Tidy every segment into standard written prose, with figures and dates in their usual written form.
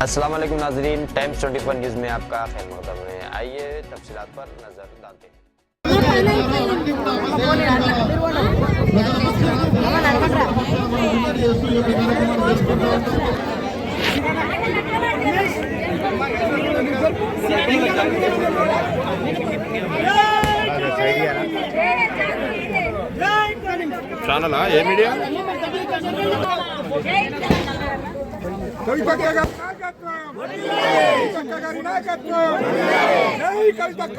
अस्सलाम वालेकुम नाज़रीन, टाइम्स 24 न्यूज़ में आपका खैर मक़दम है। आइए तफसीलात पर नज़र डालते हैं। ఛానలా ఏ మీడియా కవితక్క గారి నాయకత్వం జై కవితక్క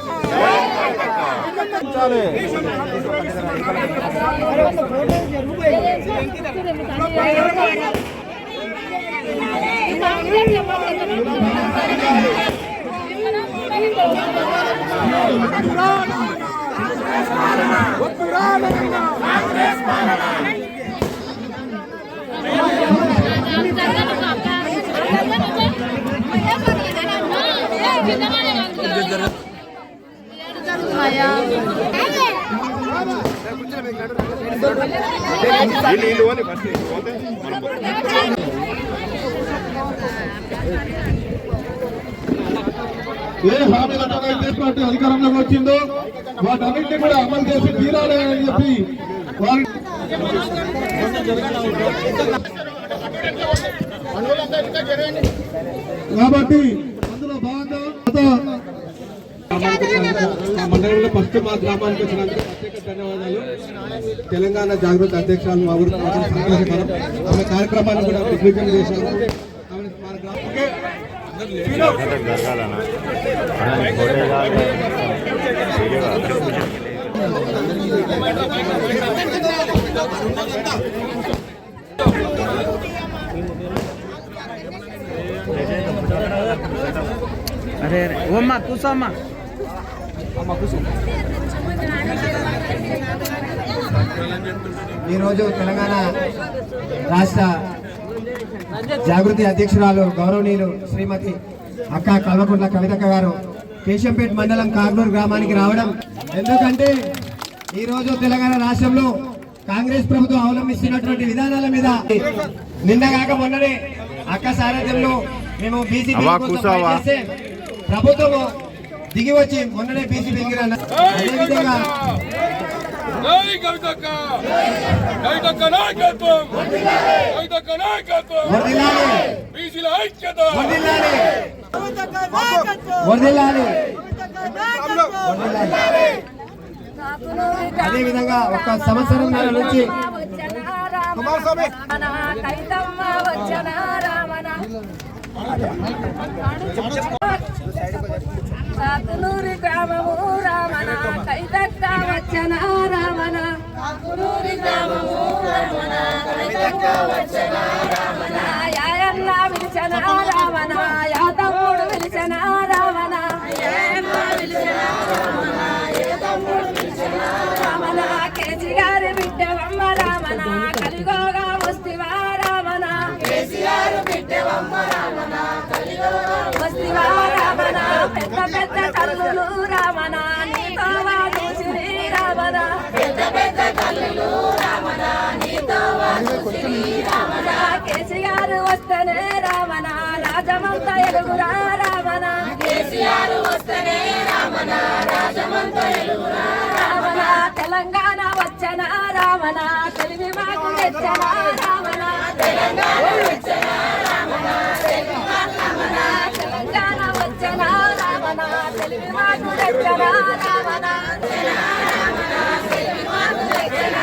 ఏ హామీలను పార్టీ అధికారంలోకి వచ్చిందో వాటన్నింటినీ కూడా అమలు చేసి తీరాలి అని చెప్పి వారి కాబట్టి అందులో భాగంగా మండలంలో ఫస్ట్ మా గ్రామానికి వచ్చినందుకు ప్రత్యేక ధన్యవాదాలు. తెలంగాణ జాగృతి అధ్యక్షురాలు మా ఊరు సంతోషకరం. ఆమె కార్యక్రమాన్ని కూడా దిగ్విజయం చేశారు. अरे ओम्मा కూసమ్మా ఈరోజు తెలంగాణ రాష్ట్ర జాగృతి అధ్యక్షురాలు గౌరవనీయులు శ్రీమతి అక్క కల్వకుంట్ల కవితక్క గారు కేశంపేట మండలం కాగ్నూరు గ్రామానికి రావడం, ఎందుకంటే ఈరోజు తెలంగాణ రాష్ట్రంలో కాంగ్రెస్ ప్రభుత్వం అవలంబిస్తున్నటువంటి విధానాల మీద నిన్నగాక మొన్ననే అక్క సారథ్యంలో మేము బీసీ ప్రభుత్వం దిగి వచ్చి మొన్ననే బీసీ బిల్లు అదేవిధంగా అదే విధంగా ఒక సంవత్సరం నుంచి సాతునూరి గ్రామము రామన కైతక్క వచ్చన రామన సాతునూరి గ్రామము రామన కైతక్క వచ్చన రామన యాయన్న విలిచన రామన యా తమ్ముడు విలిచన రామన యాయన్న విలిచన రామన యా తమ్ముడు విలిచన రామన కేసీఆర్ బిడ్డవమ్మ రామన కలిగోగా వస్తివా రామన కేసీఆర్ బిడ్డవమ్మ రామన కలిగోగా వస్తివా రామన పెద్ద పెద్ద కల్లులు రామన నీతో వాడుసిరి రామన పెద్ద పెద్ద కల్లులు రామన నీతో వాడుసిరి రామన కేసీఆర్ వస్తేనే రామన రాజమంత ఎలుగురా రామన కేసీఆర్ వస్తేనే రామన రాజమంత ఎలుగురా రామన తెలంగాణ వచ్చన రామన తెలివి మాకు తెచ్చన రామన తెలంగాణ వచ్చన రామన తెలివి మాకు రామన తెలంగాణ వచ్చన రామన తెలివి మాకు తెచ్చన రామన రామన తెలివి మాకు తెచ్చన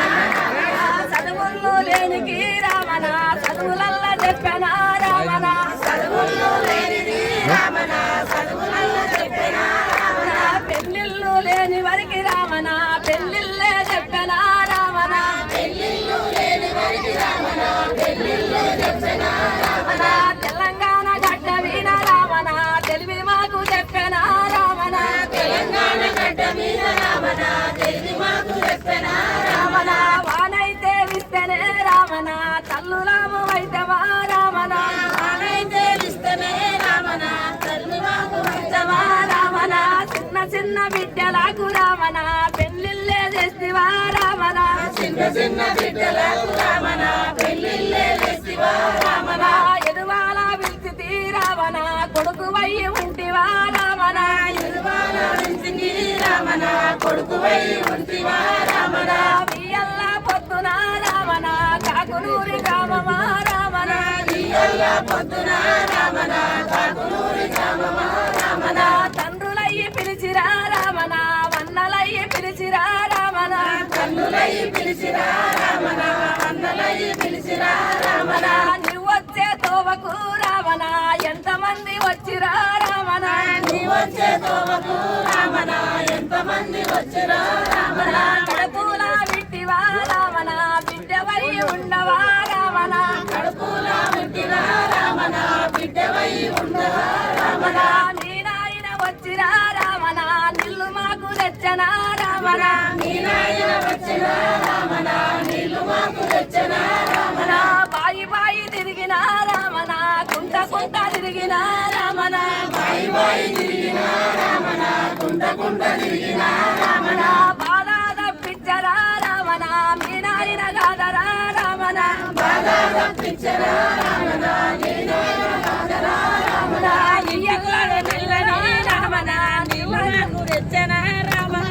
చదువుల్లో లేనికి రామన చదువులల్ల చెప్పన రామన చదువుల్లో లేనిది రామన చదువులల్ల చెప్పన రామన పెళ్ళిళ్ళు లేని వరికి రామన పెళ్ళిళ్ళే చెప్పన రామన పెళ్ళిళ్ళు లేని వరికి రామన పెళ్ళిళ్ళే చెప్పన రామన తెలంగాణ గడ్డ వీణ రామన తెలివి మాకు చెప్పన రామన తెలంగాణ గడ్డ మీద రామన తెలివి మాకు చెప్పన రామన వానైతే విస్తనే రామన తల్లులాము వైతవా రామన వానైతే విస్తనే రామన తల్లు మాకు వైతవా రామన చిన్న చిన్న బిడ్డలకు రామన పెళ్ళిళ్ళే చేస్తివా రామన చిన్న చిన్న బిడ్డలకు రామన పెళ్ళిళ్ళే చేస్తివా రామన ఎదువాల పిలిచితి రావణ కొడుకువై ఉంటివా రావణ ఇరువాలింటికి రావణ కొడుకువై ఉంటివా రావణ బియ్యల్ల పొద్దున రావణ కాకునూరి గ్రామమా రావణ బియ్యల్ల పొద్దున రావణ కాకునూరి గ్రామమా రావణ తండ్రులయ్యి పిలిచిరా రావణ వన్నలయ్యి పిలిచిరా రావణ తండ్రులయ్యి పిలిచిరా రావణ వన్నలయ్యి పిలిచిరా రావణ నీవొచ్చే తోవకు రావణ ఎంతమంది వచ్చిరా రావణ నీవొచ్చే తోవకు రావణ ఎంతమంది వచ్చిరా రావణ కడుపుల విట్టివా రావణ బిడ్డవై ఉండవా రావణ కడుపుల విట్టివా రావణ బిడ్డవై ఉండవా రావణ నీ నాయన వచ్చిరా రావణ నిల్లు మాకు తెచ్చనా రావణ నీ నాయన వచ్చిరా రావణ నిల్లు మాకు తెచ్చనా రావణ బాయి బాయి తిరిగిన రావణ కుంట కుంట తిరిగిన రావణ బాయి బాయి తిరిగిన రావణ కుంట కుంట తిరిగిన రావణ బాధ తప్పించరా రావణ మీ నాయన కాదరా రావణ బాధ తప్పించరా రావణ మీ నాయన కాదరా రావణ ఇయ్యల్ల నిల్లని రావణ నిల్లకు తెచ్చనా రావణ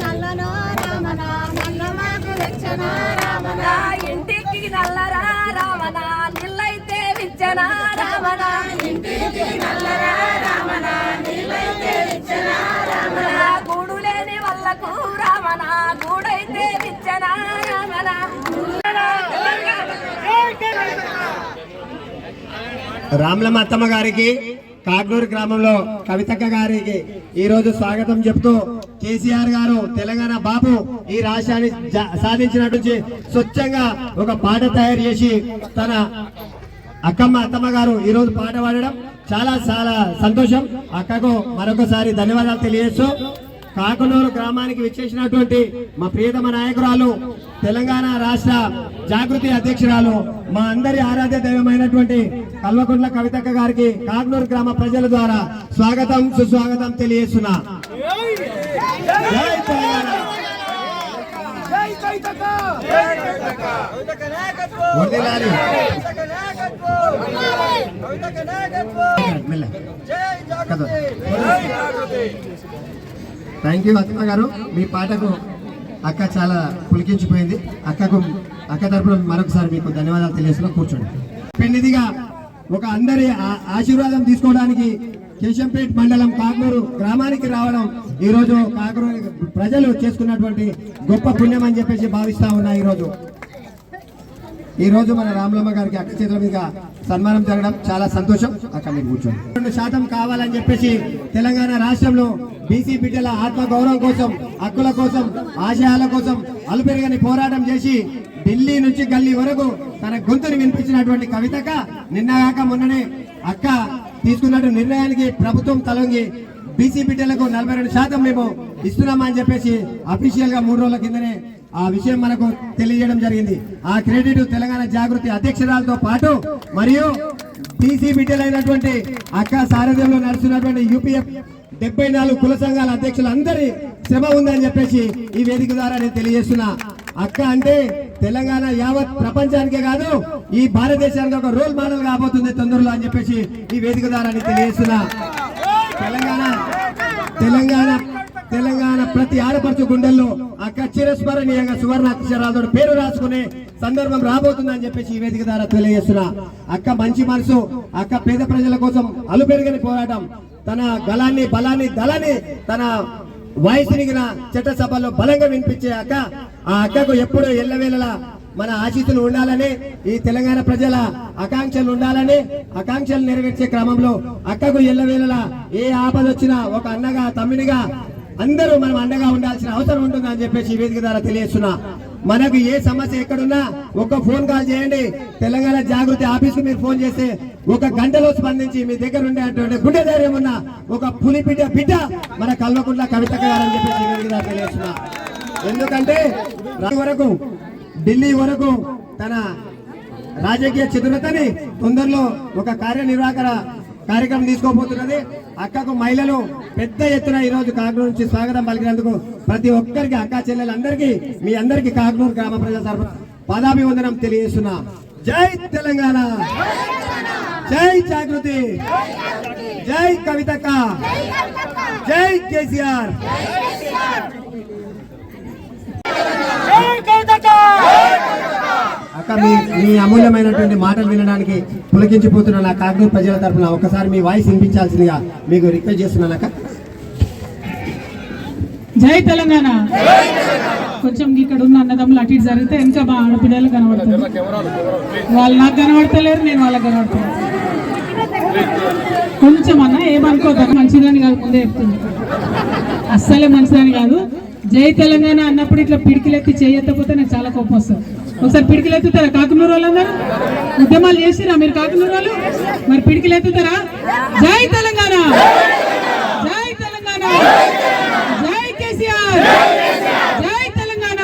నల్లను రావణ నల్ల మాకు తెచ్చనా రావణ ఇంటికి నల్లరా రావణ నిల్లైతే విచ్చనా రావణ ఇంటికి నల్లరా రావణ నిల్లైతే విచ్చనా రావణ గూడు లేని వాళ్ళకు రావణ గూడైతే విచ్చనా రావణ రామలమ్మ అత్తమ్మ గారికి కాగ్నూరు గ్రామంలో కవితక్క గారికి ఈ రోజు స్వాగతం చెప్తూ కేసీఆర్ గారు తెలంగాణ బాబు ఈ రాష్ట్రాన్ని సాధించినట్టు స్వచ్ఛంగా ఒక పాట తయారు చేసి తన అత్తమ్మ గారు ఈ రోజు పాట పాడడం చాలా చాలా సంతోషం. అక్కకు మరొకసారి ధన్యవాదాలు తెలియజేస్తూ కాకునూరు గ్రామానికి విచ్చేసినటువంటి మా ప్రియతమ నాయకురాలు తెలంగాణ రాష్ట్ర జాగృతి అధ్యక్షురాలు మా అందరి ఆరాధ్య దైవమైనటువంటి కల్వకుంట్ల కవితక్క గారికి కాకునూరు గ్రామ ప్రజల ద్వారా స్వాగతం సుస్వాగతం తెలియజేస్తున్నా. జై తెలంగాణ. వర్ధిల్లాలి. థ్యాంక్ యూ అత్తమ్మ గారు. మీ పాటకు అక్క చాలా పులికించిపోయింది. అక్క తరపున మరొకసారి మీకు ధన్యవాదాలు తెలియజేస్తున్నా. కూర్చోండి. పెన్నిదిగా ఒక అందరి ఆశీర్వాదం తీసుకోవడానికి కేశంపేట మండలం కాకునూరు గ్రామానికి రావడం ఈ రోజు కాకునూరు ప్రజలు చేసుకున్నటువంటి గొప్ప పుణ్యం అని చెప్పేసి భావిస్తా ఉన్నా. ఈ రోజు మన రామలమ్మ గారికి అక్క చేతుల మీద సన్మానం జరగడం చాలా సంతోషం. అక్క మీరు కూర్చోండి. 2% కావాలని చెప్పేసి తెలంగాణ రాష్ట్రంలో బీసీ బిడ్డల ఆత్మ గౌరవం కోసం, హక్కుల కోసం, ఆశయాల కోసం అలుపెరగని పోరాటం చేసి ఢిల్లీ నుంచి గల్లీ వరకు తన గొంతుని వినిపించినటువంటి కవితక్క నిన్నగాక మొన్ననే అక్క తీసుకున్నట్టు నిర్ణయానికి ప్రభుత్వం తలొంగి బీసీ బిడ్డలకు 42% మేము ఇస్తున్నామని చెప్పేసి అఫీషియల్ గా 3 రోజుల కిందనే ఆ విషయం మనకు తెలియజేయడం జరిగింది. ఆ క్రెడిట్ తెలంగాణ జాగృతి అధ్యక్షురాలతో పాటు మరియు బీసీ బిడ్డలైనటువంటి అక్క సారథ్యంలో నడుస్తున్నటువంటి యూపీఎఫ్ 74 కుల సంఘాల అధ్యక్షులందరి శ్రమ ఉందని చెప్పేసి ఈ వేదిక ద్వారా నేను తెలియజేస్తున్నా. అక్క అంటే తెలంగాణ యావత్ ప్రపంచానికే కాదు ఈ భారతదేశానికి ఒక రోల్ మోడల్ కాబోతుంది తొందరలో అని చెప్పేసి ఈ వేదిక ద్వారా నేను తెలియజేస్తున్నా. తెలంగాణ ప్రతి ఆడపడుచు గుండెల్లో అక్క చిరస్మరణీయంగా సువర్ణ అక్షరాలతో పేరు రాసుకునే సందర్భం రాబోతుందని చెప్పేసి ఈ వేదిక ద్వారా తెలియజేస్తున్నా. అక్క మంచి మనసు, అక్క పేద ప్రజల కోసం అలుపెరగని పోరాటం, తన గలాన్ని బలాన్ని దళాన్ని తన వాయిస్ని చట్టసభలో బలంగా వినిపించే అక్క, ఆ అక్కకు ఎప్పుడు ఎల్లవేళలా మన ఆశీస్సులు ఉండాలని, ఈ తెలంగాణ ప్రజల ఆకాంక్షలు ఉండాలని, ఆకాంక్షలు నెరవేర్చే క్రమంలో అక్కకు ఎల్లవేళలా ఏ ఆపద వచ్చినా ఒక అన్నగా తమ్మునిగా అందరూ మనం అండగా ఉండాల్సిన అవసరం ఉంటుందని చెప్పేసి ఈ వేదిక ద్వారా తెలియజేస్తున్నా. మనకు ఏ సమస్య ఎక్కడున్నా ఒక ఫోన్ కాల్ చేయండి. తెలంగాణ జాగృతి ఆఫీస్ కు మీరు ఫోన్ చేస్తే 1 గంటలో స్పందించి మీ దగ్గర ఉండేటువంటి గుండె ధైర్యం ఉన్న ఒక పులి బిడ్డ మన కల్వకుంట్ల కవితక్క గారు అని చెప్పేసి ఈ వేదిక ద్వారా తెలియజేస్తున్నా. ఎందుకంటే ఢిల్లీ వరకు తన రాజకీయ చతురతని తొందరలో ఒక కార్యనిర్వాహక కార్యక్రమం తీసుకోబోతున్నది. అక్కకు మహిళలు పెద్ద ఎత్తున ఈ రోజు కాకునూరు నుంచి స్వాగతం పలికినందుకు ప్రతి ఒక్కరికి, అక్క చెల్లెలందరికీ, మీ అందరికీ కాకునూరు గ్రామ ప్రజల తరఫున పాదాభివందనం తెలియజేస్తున్నా. జై తెలంగాణ. జై జాగృతి, జై కవితక్క, జై కేసీఆర్. అక్క మీ అమూల్యమైనటువంటి మాటలు వినడానికి పులకించిపోతున్న నా కాకినాడ ప్రజల తరఫున ఒకసారి మీ వాయిస్ వినిపించాల్సిందిగా మీకు రిక్వెస్ట్ చేస్తున్నాను అక్క. జై తెలంగాణ. కొంచెం ఇక్కడ ఉన్న అన్నదమ్ములు అటు ఇటు జరిగితే ఇంకా మా ఆడపిల్లలు కనబడతారు. వాళ్ళు నాకు కనబడతలేరు, నేను వాళ్ళకి కనబడతాను. కొంచెం అన్న ఏమనుకోతారు, మంచిదని కాదు, ముందే చెప్తుంది, అస్సలే మంచిదని కాదు. జై తెలంగాణ అన్నప్పుడు ఇట్లా పిడికిలెత్తి చేయకపోతే నాకు చాలా కోపం వస్తుంది. ఒకసారి పిడికిలు ఎత్తుతారా కాకునూరు వాళ్ళందరూ? ఉద్యమాలు చేసిరా మీరు కాకునూరు వాళ్ళు? మరి పిడికిలు ఎత్తుతారా? జై తెలంగాణ, జై తెలంగాణ, జై కేసీఆర్, జై తెలంగాణ.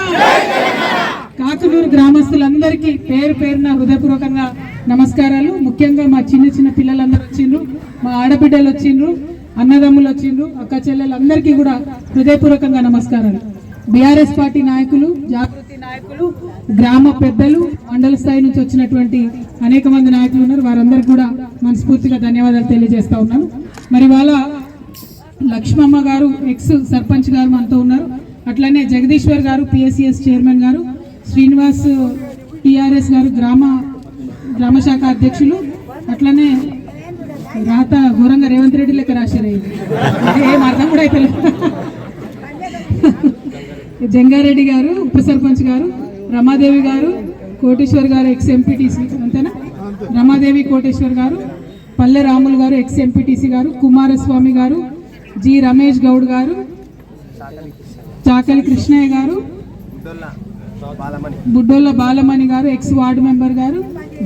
కాకునూరు గ్రామస్తులందరికీ పేరు పేరున హృదయపూర్వకంగా నమస్కారాలు. ముఖ్యంగా మా చిన్న చిన్న పిల్లలందరూ వచ్చిండ్రు, మా ఆడబిడ్డలు వచ్చిండ్రు, అన్నదమ్ములు వచ్చిండ్రు, అక్క చెల్లెలందరికీ కూడా హృదయపూర్వకంగా నమస్కారాలు. బీఆర్ఎస్ పార్టీ నాయకులు, జాగృతి నాయకులు, గ్రామ పెద్దలు, మండల స్థాయి నుంచి వచ్చినటువంటి అనేక మంది నాయకులు ఉన్నారు. వారందరికీ కూడా మనస్ఫూర్తిగా ధన్యవాదాలు తెలియజేస్తా ఉన్నాను. మరి వాళ్ళ లక్ష్మమ్మ గారు ఎక్స్ సర్పంచ్ గారు మనతో ఉన్నారు. అట్లనే జగదీశ్వర్ గారు పిఎస్సిఎస్ చైర్మన్ గారు, శ్రీనివాస్ టిఆర్ఎస్ గారు గ్రామ శాఖ అధ్యక్షులు. అట్లనే రాత ఘోరంగా రేవంత్ రెడ్డి లెక్క రాశారు, ఏం అర్థం కూడా అయితే జంగారెడ్డి గారు ఉప సర్పంచ్ గారు, రమాదేవి గారు, కోటేశ్వర్ గారు ఎక్స్ ఎంపీటీసీ, అంతేనా? రమాదేవి కోటేశ్వర్ గారు, పల్లె రాములు గారు ఎక్స్ ఎంపీటీసీ గారు, కుమారస్వామి గారు, జి రమేష్ గౌడ్ గారు, చాకలి కృష్ణయ్య గారు, బుడ్డోళ్ళ బాలమణి గారు ఎక్స్ వార్డు మెంబర్ గారు,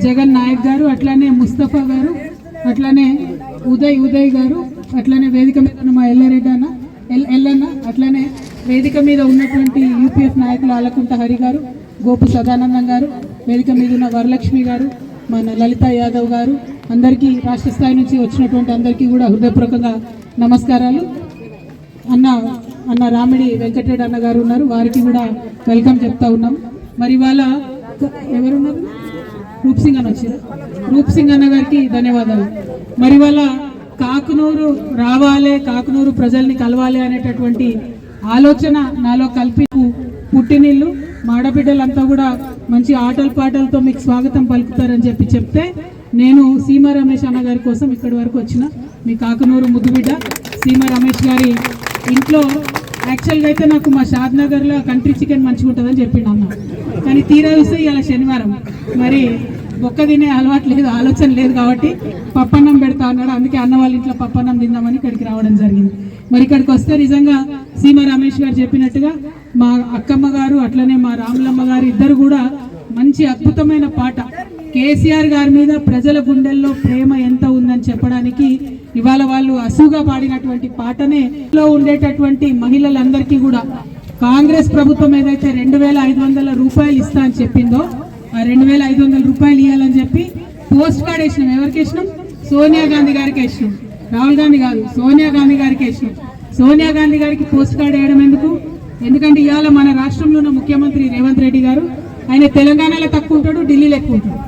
జగన్ నాయక్ గారు, అట్లానే ముస్తఫా గారు, అట్లానే ఉదయ్ గారు, అట్లానే వేదిక మీద ఉన్న మా ఎల్లారెడ్డి అన్న ఎల్లన్న, అట్లానే వేదిక మీద ఉన్నటువంటి యూపీఎఫ్ నాయకులు ఆలకుంట హరి గారు, గోపు సదానందం గారు, వేదిక మీద ఉన్న వరలక్ష్మి గారు, మన లలిత యాదవ్ గారు, అందరికీ రాష్ట్ర స్థాయి నుంచి వచ్చినటువంటి అందరికీ కూడా హృదయపూర్వకంగా నమస్కారాలు. అన్న రామిడి వెంకటరెడ్డి అన్న గారు ఉన్నారు, వారికి కూడా వెల్కమ్ చెప్తా ఉన్నాం. మరి వాళ్ళ ఎవరున్నారు? రూప్ సింగ్ అన్న వచ్చారు, రూప్ సింగ్ అన్న గారికి ధన్యవాదాలు. మరి వాళ్ళ కాకునూరు రావాలి, కాకునూరు ప్రజల్ని కలవాలి అనేటటువంటి ఆలోచన నాలో కల్పి పుట్టినిల్లు, మాడబిడ్డలంతా కూడా మంచి ఆటల పాటలతో మీకు స్వాగతం పలుకుతారని చెప్తే నేను సీమ రమేష్ అన్న గారి కోసం ఇక్కడి వరకు వచ్చిన. మీ కాకునూరు ముద్దుబిడ్డ సీమ రమేష్ గారి ఇంట్లో యాక్చువల్గా అయితే నాకు మా షాద్ నగర్లో కంట్రీ చికెన్ మంచిగా ఉంటుందని చెప్పిండు అన్న, కానీ తీరా చూస్తే ఇవాళ శనివారం, మరి ఒక్క తినే అలవాటు లేదు, ఆలోచన లేదు కాబట్టి పప్పన్నం పెడతా అన్నాడు. అందుకే అన్న వాళ్ళ ఇంట్లో పప్పన్నం తిందామని ఇక్కడికి రావడం జరిగింది. మరి ఇక్కడికి వస్తే నిజంగా సీమ రమేష్ గారు చెప్పినట్టుగా మా అక్కమ్మ గారు, అట్లనే మా రాములమ్మ గారు ఇద్దరు కూడా మంచి అద్భుతమైన పాట, కేసీఆర్ గారి మీద ప్రజల గుండెల్లో ప్రేమ ఎంత ఉందని చెప్పడానికి ఇవాళ వాళ్ళు అసుగా పాడినటువంటి పాటనే లో ఉండేటటువంటి మహిళలందరికీ కూడా కాంగ్రెస్ ప్రభుత్వం ఏదైతే 2500 రూపాయలు ఇస్తా అని చెప్పిందో ఆ 2500 రూపాయలు ఇవ్వాలని చెప్పి పోస్ట్ కార్డ్ వేసినాం. ఎవరికి వేసినాం? సోనియా గాంధీ గారికి వేసినాం. రాహుల్ గాంధీ కాదు, సోనియా గాంధీ గారికి వేసినాం. సోనియా గాంధీ గారికి పోస్ట్ కార్డ్ వేయడం ఎందుకు? ఎందుకంటే ఇవాళ మన రాష్ట్రంలో ఉన్న ముఖ్యమంత్రి రేవంత్ రెడ్డి గారు, ఆయన తెలంగాణలో తక్కువ ఉంటాడు, ఢిల్లీలో ఎక్కువ ఉంటాడు.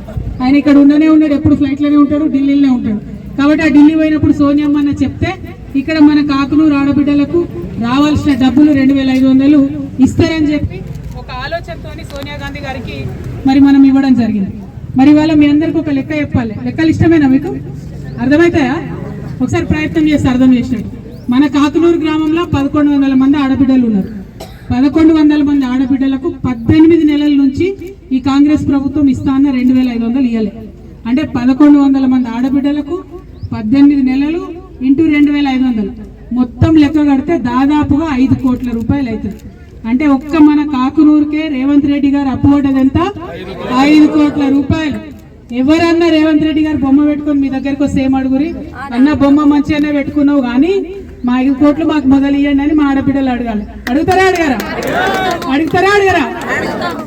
ఆయన ఇక్కడ ఉండనే ఉన్నాడు, ఎప్పుడు ఫ్లైట్లోనే ఉంటాడు, ఢిల్లీలోనే ఉంటాడు. కాబట్టి ఆ ఢిల్లీ పోయినప్పుడు సోనియమ్మ అన్న చెప్తే ఇక్కడ మన కాకునూరు ఆడబిడ్డలకు రావాల్సిన డబ్బులు 2500 ఇస్తారని చెప్పి ఒక ఆలోచనతో సోనియా గాంధీ గారికి మరి మనం ఇవ్వడం జరిగింది. మరి ఇవాళ మీ అందరికి ఒక లెక్క చెప్పాలి. లెక్కలు ఇష్టమేనా మీకు? అర్థమవుతాయా? ఒకసారి ప్రయత్నం చేస్తే అర్థం చేసినట్టు. మన కాకునూరు గ్రామంలో 1100 మంది ఆడబిడ్డలు ఉన్నారు. 1100 మంది ఆడబిడ్డలకు 18 నెలల నుంచి ఈ కాంగ్రెస్ ప్రభుత్వం ఇస్తా అన్న 2500 ఇవ్వలే. అంటే 1100 మంది ఆడబిడ్డలకు 18 నెలలు ఇంటూ 2500 మొత్తం లెక్క కడితే దాదాపుగా 5 కోట్ల రూపాయలు అవుతుంది. అంటే ఒక్క మన కాకునూరుకే రేవంత్ రెడ్డి గారు అప్పుపడ్డది ఎంత? 5 కోట్ల రూపాయలు. ఎవరన్నా రేవంత్ రెడ్డి గారు బొమ్మ పెట్టుకొని మీ దగ్గరకు వస్తే ఏం అడుగురి? అన్న బొమ్మ మంచిగానే పెట్టుకున్నావు కానీ మా 5 కోట్లు మాకు మొదలు ఇవ్వండి అని మా ఆడబిడ్డలు అడగాలి. అడుగుతారా అడగారా? అడుగుతారా అడగారా?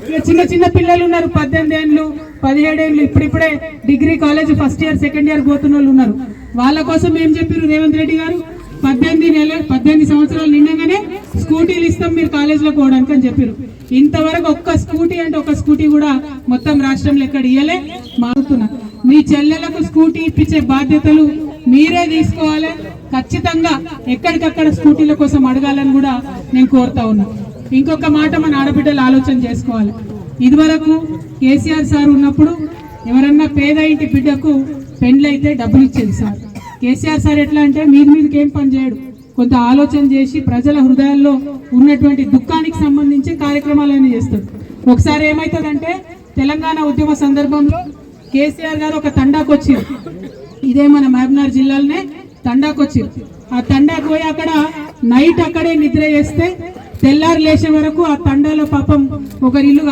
ఇక చిన్న చిన్న పిల్లలు ఉన్నారు, 18 ఏళ్ళు 17 ఏళ్ళు, ఇప్పుడిప్పుడే degree college first year second year పోతున్న వాళ్ళు ఉన్నారు. వాళ్ళ కోసం ఏం చెప్పారు రేవంత్ రెడ్డి గారు? 18 సంవత్సరాలు నిండగానే స్కూటీలు ఇస్తాం మీరు కాలేజీలో పోవడానికి అని చెప్పారు. ఇంతవరకు ఒక్క స్కూటీ అంటే ఒక్క స్కూటీ కూడా మొత్తం రాష్ట్రంలో ఎక్కడ ఇయ్యలే. మారుతున్నా మీ చెల్లెలకు స్కూటీ ఇప్పించే బాధ్యతలు మీరే తీసుకోవాలి. ఖచ్చితంగా ఎక్కడికక్కడ స్కూటీల కోసం అడగాలని కూడా నేను కోరుతా ఉన్నా. ఇంకొక మాట మన ఆడబిడ్డలు ఆలోచన చేసుకోవాలి. ఇదివరకు కేసీఆర్ సార్ ఉన్నప్పుడు ఎవరన్నా పేద ఇంటి బిడ్డకు పెండ్లైతే డబ్బులు ఇచ్చేది సార్. కేసీఆర్ సార్ ఎట్లా అంటే మీదికి ఏం పని చేయడు, కొంత ఆలోచన చేసి ప్రజల హృదయాల్లో ఉన్నటువంటి దుఃఖానికి సంబంధించి కార్యక్రమాలన్నీ చేస్తాడు. ఒకసారి ఏమవుతుందంటే తెలంగాణ ఉద్యమ సందర్భంలో కేసీఆర్ గారు ఒక తండాకు వచ్చారు. ఇదే మన మహబూబ్నగర్ జిల్లాలోనే తండాకు వచ్చారు. ఆ తండాకు పోయి అక్కడ నైట్ అక్కడే నిద్ర చేస్తే తెల్లారు లేచే వరకు ఆ తండాలో పాపం ఒకరి ఇల్లు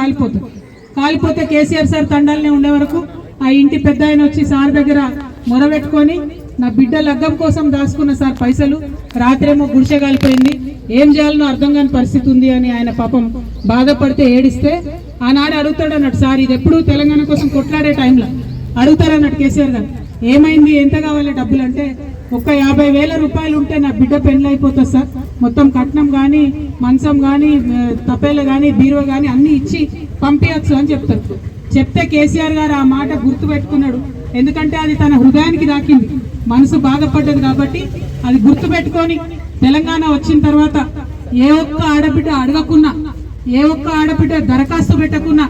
కాలిపోతే కేసీఆర్ సార్ తండాలనే ఉండే వరకు ఆ ఇంటి పెద్ద ఆయన వచ్చి సార్ దగ్గర మొరబెట్టుకొని నా బిడ్డ లగ్గం కోసం దాచుకున్న సార్ పైసలు, రాత్రేమో గుడిసె కాలిపోయింది, ఏం చేయాలనో అర్థం కాని పరిస్థితి ఉంది అని ఆయన పాపం బాధపడితే ఏడిస్తే ఆనాడు అడుగుతాడు అన్నట్టు సార్, ఇది ఎప్పుడు తెలంగాణ కోసం కొట్లాడే టైంలో అడుగుతారన్నట్టు కేసీఆర్ గారు, ఏమైంది ఎంత కావాలి డబ్బులు అంటే, ఒక్క 50,000 రూపాయలు ఉంటే నా బిడ్డ పెళ్ళి అయిపోతుంది సార్, మొత్తం కట్నం కానీ మంచం కానీ తపేలు కానీ బీరువా కానీ అన్ని ఇచ్చి పంపించచ్చు అని చెప్తారు. చెప్తే కేసీఆర్ గారు ఆ మాట గుర్తు పెట్టుకున్నాడు. ఎందుకంటే అది తన హృదయానికి దాకింది, మనసు బాధపడ్డది కాబట్టి అది గుర్తు పెట్టుకొని తెలంగాణ వచ్చిన తర్వాత ఏ ఒక్క ఆడబిడ్డ అడగకున్నా, ఏ ఒక్క ఆడబిడ్డ దరఖాస్తు పెట్టకున్నా,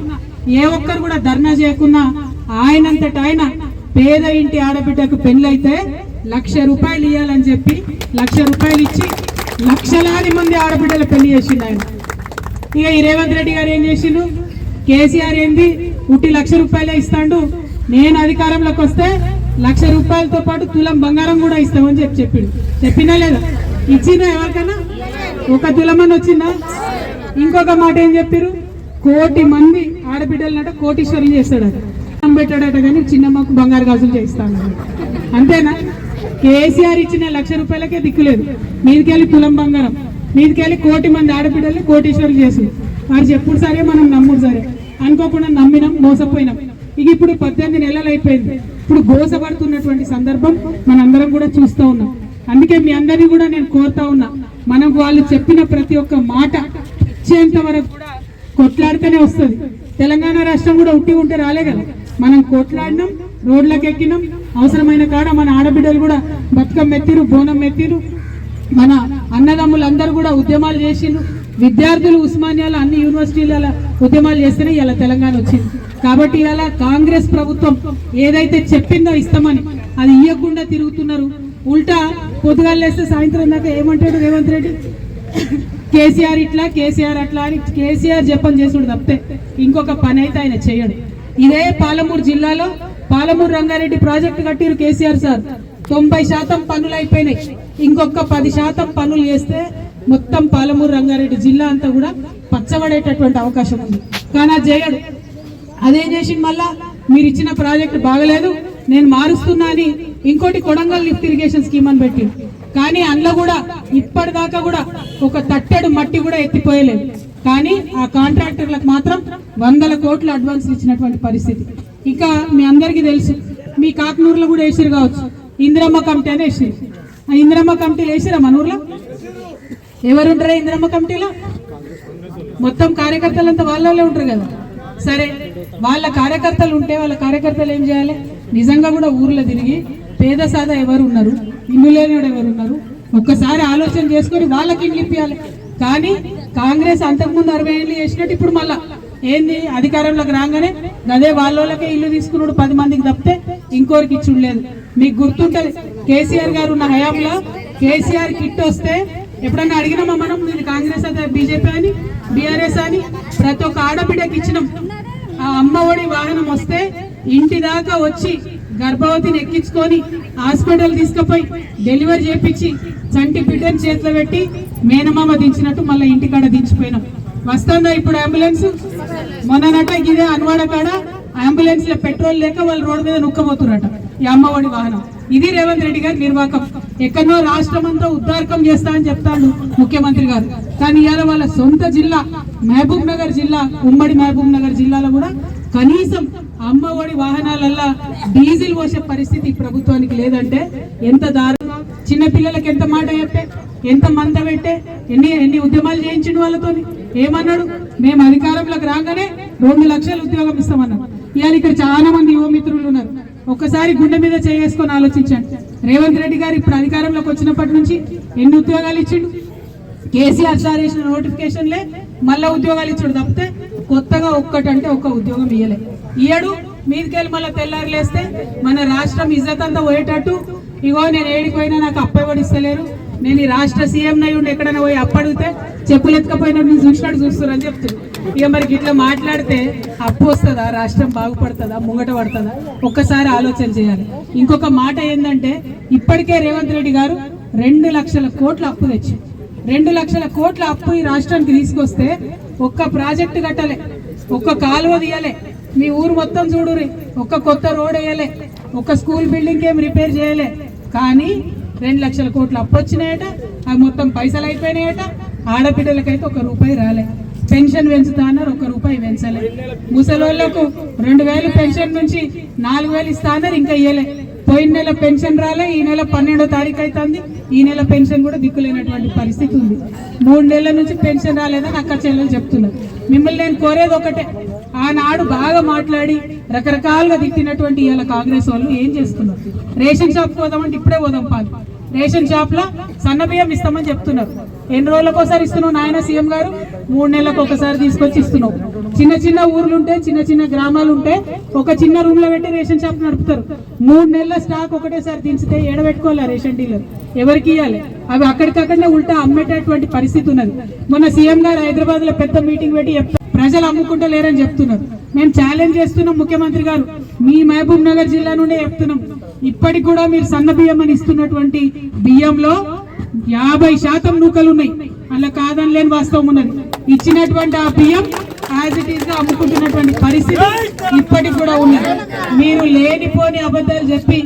ఏ ఒక్కరు కూడా ధర్నా చేయకున్నా ఆయనంతట ఆయన పేద ఇంటి ఆడబిడ్డకు పెళ్ళైతే 1,00,000 రూపాయలు ఇవ్వాలని చెప్పి 1,00,000 రూపాయలు ఇచ్చి లక్షలాది మంది ఆడబిడ్డల పెళ్లి చేసిండు ఆయన. ఇక ఈ రేవంత్ రెడ్డి గారు ఏం చేసిండు, కేసీఆర్ ఏంది ఉట్టి 1,00,000 రూపాయలే ఇస్తాడు, నేను అధికారంలోకి వస్తే 1,00,000 రూపాయలతో పాటు తులం బంగారం కూడా ఇస్తామని చెప్పిండు. చెప్పినా లేదా? ఇచ్చినా ఎవరికైనా? ఒక తులమని వచ్చిందా? ఇంకొక మాట ఏం చెప్పారు, 1,00,000 మంది ఆడబిడ్డలనట కోటీశ్వరులు చేస్తాడట, పెట్టాడట కానీ చిన్నమ్మకు బంగారు గాజులు చేయిస్తాను. అంతేనా? కేసీఆర్ ఇచ్చిన 1,00,000 రూపాయలకే దిక్కులేదు, మీదికెళ్ళి తులం బంగారం, మీదికెళ్ళి 1,00,000 మంది ఆడబిడ్డల్ని కోటీశ్వరులు చేసింది. వారు చెప్పుడు సరే, మనం నమ్ముడు సరే, అనుకోకుండా నమ్మినాం, మోసపోయినాం. ఇక ఇప్పుడు 18 నెలలు అయిపోయింది. ఇప్పుడు గోసపడుతున్నటువంటి సందర్భం మనందరం కూడా చూస్తూ ఉన్నాం. అందుకే మీ అందరినీ కూడా నేను కోరుతా ఉన్నా, మనకు వాళ్ళు చెప్పిన ప్రతి ఒక్క మాట ఇచ్చేంత వరకు కూడా కొట్లాడితేనే వస్తుంది. తెలంగాణ రాష్ట్రం కూడా ఉట్టి ఉంటే రాలే కదా, మనం కొట్లాడినాం, రోడ్లకు ఎక్కినాం, అవసరమైన కాడ మన ఆడబిడ్డలు కూడా బతుకమ్మ ఎత్తిరు, బోనం ఎత్తిరు, మన అన్నదమ్ములందరూ కూడా ఉద్యమాలు చేసిండ్రు, విద్యార్థులు ఉస్మానియాలో అన్ని యూనివర్సిటీల ఉద్యమాలు చేస్తేనే ఇలా తెలంగాణ వచ్చింది. కాబట్టి ఇలా కాంగ్రెస్ ప్రభుత్వం ఏదైతే చెప్పిందో ఇస్తామని అది ఇవ్వకుండా తిరుగుతున్నారు. ఉల్టా పొద్దుగాలు వేస్తే సాయంత్రం దాకా ఏమంటాడు రేవంత్ రెడ్డి, కేసీఆర్ ఇట్లా కేసీఆర్ అట్లా అని కేసీఆర్ చెప్పని చేసుడు తప్పితే ఇంకొక పని అయితే ఆయన చేయడు. ఇదే పాలమూరు జిల్లాలో పాలమూరు రంగారెడ్డి ప్రాజెక్టు కట్టిరు కేసీఆర్ సార్, 90% పనులు అయిపోయినాయి. ఇంకొక 10% పనులు చేస్తే మొత్తం పాలమూరు రంగారెడ్డి జిల్లా అంతా కూడా పచ్చబడేటటువంటి అవకాశం ఉంది. కానీ అది చేయడు. అదేం చేసింది, మళ్ళా మీరు ఇచ్చిన ప్రాజెక్టు బాగలేదు, నేను మారుస్తున్నా అని ఇంకోటి కొడంగల్ లిఫ్ట్ ఇరిగేషన్ స్కీమ్ అని పెట్టి, కానీ అందులో కూడా ఇప్పటిదాకా కూడా ఒక తట్టెడు మట్టి కూడా ఎత్తిపోయలేదు. కానీ ఆ కాంట్రాక్టర్లకు మాత్రం 100 కోట్లు అడ్వాన్స్ ఇచ్చినటువంటి పరిస్థితి. ఇంకా మీ అందరికీ తెలుసు, మీ కాకనూరులో కూడా వేసిరు కావచ్చు, ఇందిరమ్మ కమిటీ అని వేసిరు. ఆ ఇందిరమ్మ కమిటీలు వేసిరా మన ఊర్లో? ఎవరుంటారా ఇందిరమ్మ కమిటీలో? మొత్తం కార్యకర్తలంతా వాళ్ళే ఉంటారు కదా. సరే, వాళ్ళ కార్యకర్తలు ఉంటే వాళ్ళ కార్యకర్తలు ఏం చేయాలి, నిజంగా కూడా ఊర్లో తిరిగి పేద సాదా ఎవరు ఉన్నారు, ఇల్లు లేనివాడు ఎవరు ఉన్నారు, ఒక్కసారి ఆలోచన చేసుకొని వాళ్ళకి ఇల్లు ఇప్పియాలి. కానీ కాంగ్రెస్ అంతకుముందు 60 ఏళ్ళు చేసినట్టు ఇప్పుడు మళ్ళా ఏంది, అధికారంలోకి రాగానే అదే వాళ్ళకే ఇల్లు తీసుకున్నాడు 10 మందికి తప్పితే ఇంకోరికి ఇచ్చుడు లేదు. మీకు గుర్తుంటది, కేసీఆర్ గారు ఉన్న హయాంలో కేసీఆర్ కిట్ వస్తే ఎప్పుడన్నా అడిగినామా మనం, ఇది కాంగ్రెస్ అదే బీజేపీ అని బీఆర్ఎస్ అని? ప్రతి ఒక్క ఆడబిడ్డకి ఇచ్చినాం. ఆ అమ్మఒడి వాహనం వస్తే ఇంటి దాకా వచ్చి గర్భవతిని ఎక్కించుకొని హాస్పిటల్ తీసుకుపోయి డెలివరీ చేపించి చంటి బిడ్డని చేతిలో పెట్టి మేనమామ దించినట్టు మళ్ళీ ఇంటికాడ దించిపోయినాం. వస్తుందా ఇప్పుడు అంబులెన్స్? మొన్ననట ఇదే అన్వాడ కాడ అంబులెన్స్ లో పెట్రోల్ లేక వాళ్ళు రోడ్డు మీద నుక్కబోతున్నట ఈ అమ్మఒడి వాహనం. ఇది రేవంత్ రెడ్డి గారి నిర్వాకం. ఎక్కడో రాష్ట్రం అంతా ఉద్దారకం చేస్తా అని చెప్తాడు ముఖ్యమంత్రి గారు, కానీ ఇవాళ వాళ్ళ సొంత జిల్లా మహబూబ్ నగర్ జిల్లా, ఉమ్మడి మహబూబ్ నగర్ జిల్లాలో కూడా కనీసం అమ్మఒడి వాహనాలల్లో డీజిల్ పోసే పరిస్థితి ప్రభుత్వానికి లేదంటే ఎంత దారుణం. చిన్నపిల్లలకి ఎంత మాట చెప్పే, ఎంత మంద పెట్టే, ఎన్ని ఉద్యమాలు చేయించిన వాళ్ళతో. ఏమన్నాడు, మేము అధికారంలోకి రాగానే 2 లక్షల ఉద్యోగం ఇస్తామన్నాడు. ఇవాళ ఇక్కడ చాలా మంది యువ మిత్రులు ఉన్నారు, ఒక్కసారి గుండె మీద చేసుకొని ఆలోచించండి. రేవంత్ రెడ్డి గారు ఇప్పుడు అధికారంలోకి వచ్చినప్పటి నుంచి ఎన్ని ఉద్యోగాలు ఇచ్చిండు? కేసీఆర్ సార్ ఇచ్చిన నోటిఫికేషన్లే మళ్ళా ఉద్యోగాలు ఇచ్చాడు తప్పితే కొత్తగా ఒక్కటంటే ఒక్క ఉద్యోగం ఇయ్యడు. మీదికెళ్ళి మళ్ళీ తెల్లారులేస్తే మన రాష్ట్రం ఇజ్జత్ అంతా పోయేటట్టు, ఇగో నేను ఏడిపోయినా నాకు అప్పయ్య ఇస్తలేరు, నేను ఈ రాష్ట్ర సీఎం అయి ఉండి ఎక్కడైనా పోయి అప్పడిగితే చెప్పులు ఎత్తుకపోయినా నేను చూసినట్టు చూస్తారని చెప్తున్నారు. ఇక మరి ఇట్లా మాట్లాడితే అప్పు వస్తుందా, రాష్ట్రం బాగుపడుతుందా, ముంగట పడుతుందా? ఒక్కసారి ఆలోచన చేయాలి. ఇంకొక మాట ఏంటంటే ఇప్పటికే రేవంత్ రెడ్డి గారు 2 లక్షల కోట్ల అప్పు తెచ్చి 2 లక్షల కోట్ల అప్పు ఈ రాష్ట్రానికి తీసుకొస్తే ఒక్క ప్రాజెక్టు కట్టలే, ఒక్క కాలువ తీయలే, మీ ఊరు మొత్తం చూడురి, ఒక్క కొత్త రోడ్ వేయలే, ఒక్క స్కూల్ బిల్డింగ్ ఏం రిపేర్ చేయలే. కానీ 2 లక్షల కోట్ల అప్పు వచ్చినాయట, అవి మొత్తం పైసలు అయిపోయినాయట. ఆడపిల్లలకైతే 1 రూపాయి రాలే. పెన్షన్ పెంచుతా అన్నారు, 1 రూపాయి పెంచలే. ముసలోళ్లకు 2000 పెన్షన్ నుంచి 4000 ఇస్తా అన్నారు, ఇంకా ఇయ్యలే. పోయిన నెల పెన్షన్ రాలే, ఈ నెల 12వ తారీఖు అవుతుంది, ఈ నెల పెన్షన్ కూడా దిక్కులేనటువంటి పరిస్థితి ఉంది. 3 నెలల నుంచి పెన్షన్ రాలేదని అక్క చెల్లెలు చెప్తున్నారు. మిమ్మల్ని నేను కోరేది ఒకటే, ఆనాడు బాగా మాట్లాడి రకరకాలుగా తిట్టినటువంటి ఇవాళ కాంగ్రెస్ వాళ్ళు ఏం చేస్తున్నారు? రేషన్ షాప్ పోదామంటే ఇప్పుడే పోదాం పాలు, రేషన్ షాప్ లో సన్న బియ్యం ఇస్తామని చెప్తున్నారు. ఎన్ని రోజులకు ఒకసారి ఇస్తున్నావు నాయన సీఎం గారు? 3 నెలలకు ఒకసారి తీసుకొచ్చి ఇస్తున్నావు. చిన్న చిన్న ఊర్లుంటే, చిన్న చిన్న గ్రామాలు ఉంటే ఒక చిన్న రూమ్ లో పెట్టి రేషన్ షాప్ నడుపుతారు. 3 నెలల స్టాక్ ఒకటేసారి దించితే ఏడబెట్టుకోవాలి రేషన్ డీలర్, ఎవరికి ఇవ్వాలి? అవి అక్కడికక్కడనే ఉల్టా అమ్మేటటువంటి పరిస్థితి ఉన్నది. మొన్న సీఎం గారు హైదరాబాద్ లో పెద్ద మీటింగ్ పెట్టి ప్రజలు అమ్ముకుంటూ లేరని చెప్తున్నారు. మేము ఛాలెంజ్ చేస్తున్నాం ముఖ్యమంత్రి గారు, మీ మహబూబ్ నగర్ జిల్లా నుండే చెప్తున్నాం, ఇప్పటికి కూడా మీరు సన్న బియ్యం అని ఇస్తున్నటువంటి బియ్యంలో 50% నూకలు ఉన్నాయి. అలా కాదని లేని వాస్తవం ఉన్నది. ఇచ్చినటువంటి ఆ బియ్యం యాజ్ ఇట్ ఈస్ గా అమ్ముకుంటున్నటువంటి పరిస్థితి ఇప్పటికి కూడా ఉన్నది. మీరు లేనిపోని అబద్ధాలు చెప్పి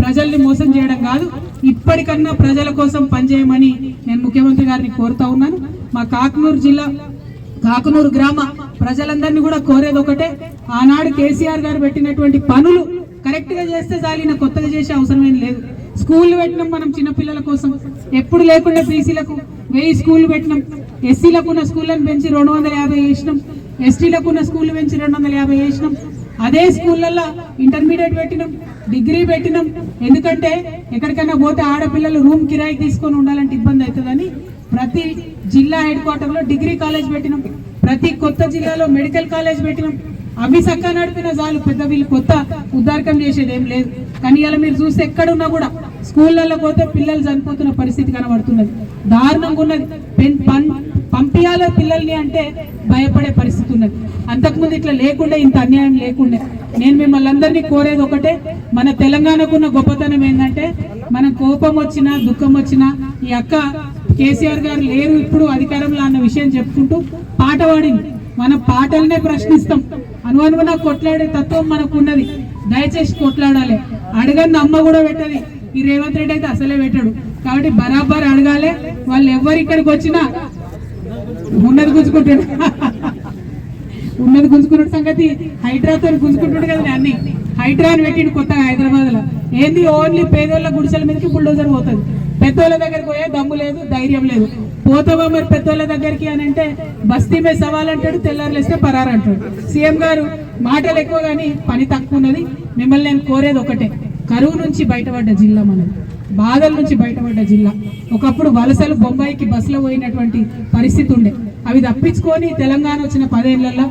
ప్రజల్ని మోసం చేయడం కాదు, ఇప్పటికన్నా ప్రజల కోసం పనిచేయమని నేను ముఖ్యమంత్రి గారిని కోరుతా ఉన్నాను. మా కాకునూరు గ్రామ ప్రజలందరినీ కూడా కోరేది ఒకటే, ఆనాడు కేసీఆర్ గారు పెట్టినటువంటి పనులు కరెక్ట్ గా చేస్తే చాలిన, కొత్తగా చేసే అవసరం ఏం లేదు. స్కూళ్ళు పెట్టినాం మనం చిన్నపిల్లల కోసం, ఎప్పుడు లేకుండా బీసీలకు 1000 స్కూళ్ళు పెట్టినాం, ఎస్సీలకు ఉన్న స్కూళ్ళను పెంచి 250 చేసినాం, ఎస్టీలకు ఉన్న స్కూళ్ళు పెంచి 250 చేసినాం. అదే స్కూళ్ళల్లో ఇంటర్మీడియట్ పెట్టినాం, డిగ్రీ పెట్టినాం. ఎందుకంటే ఎక్కడికైనా పోతే ఆడపిల్లలు రూమ్ కిరాయికి తీసుకొని ఉండాలంటే ఇబ్బంది అవుతుందని ప్రతి జిల్లా హెడ్ క్వార్టర్ లో డిగ్రీ కాలేజ్ పెట్టినాం, ప్రతి కొత్త జిల్లాలో మెడికల్ కాలేజ్ పెట్టినాం. అవి చక్కగా నడిపిన చాలు, పెద్ద వీళ్ళు కొత్త ఉద్దారకం చేసేది ఏం లేదు. కానీ ఇలా మీరు చూస్తే ఎక్కడున్నా కూడా స్కూళ్ళల్లో పోతే పిల్లలు చనిపోతున్న పరిస్థితి కనబడుతున్నది, దారుణంగా ఉన్నది. పంపియాల పిల్లల్ని అంటే భయపడే పరిస్థితి ఉన్నది. అంతకుముందు ఇట్లా లేకుండా, ఇంత అన్యాయం లేకుండా. నేను మిమ్మల్ని అందరినీ కోరేది ఒకటే, మన తెలంగాణకున్న గొప్పతనం ఏంటంటే, మన కోపం వచ్చినా దుఃఖం వచ్చినా ఈ అక్క కేసీఆర్ గారు లేరు ఇప్పుడు అధికారంలో అన్న విషయం చెప్పుకుంటూ పాట పాడింది. మన పాటలనే ప్రశ్నిస్తాం, అనువనుగుణ కొట్లాడే తత్వం మనకు ఉన్నది. దయచేసి కొట్లాడాలి. అడగని అమ్మ కూడా పెట్టది, ఈ రేవంత్ రెడ్డి అయితే అసలే పెట్టాడు. కాబట్టి బరాబర్ అడగాలి. వాళ్ళు ఎవరు ఇక్కడికి వచ్చినా ఉన్నది గుంజుకుంటాడు, ఉన్నది గుంజుకున్న సంగతి హైడ్రాతో గుంజుకుంటాడు కదా. అన్ని హైడ్రా అని పెట్టిండు కొత్తగా హైదరాబాద్ లో. ఏంది ఓన్లీ పేదోళ్ళ గుడిసెల మీదకి బుల్డోజర్ పోతుంది, పెద్దోళ్ళ దగ్గరికి పోయే దమ్ము లేదు, ధైర్యం లేదు. పోతావా మరి పెద్దోళ్ళ దగ్గరికి అని అంటే బస్తీ మీద సవాల్ అంటాడు, తెల్లారులేస్తే పరారు అంటాడు. సీఎం గారు మాటలు ఎక్కువ కానీ పని తక్కువ ఉన్నది. మిమ్మల్ని నేను కోరేది ఒకటే, కరువు నుంచి బయటపడ్డ జిల్లా మనది, బాధల నుంచి బయటపడ్డ జిల్లా. ఒకప్పుడు వలసలు బొంబాయికి బస్సులో పోయినటువంటి పరిస్థితి ఉండే, అవి తప్పించుకొని తెలంగాణ వచ్చిన 10 ఏళ్లలో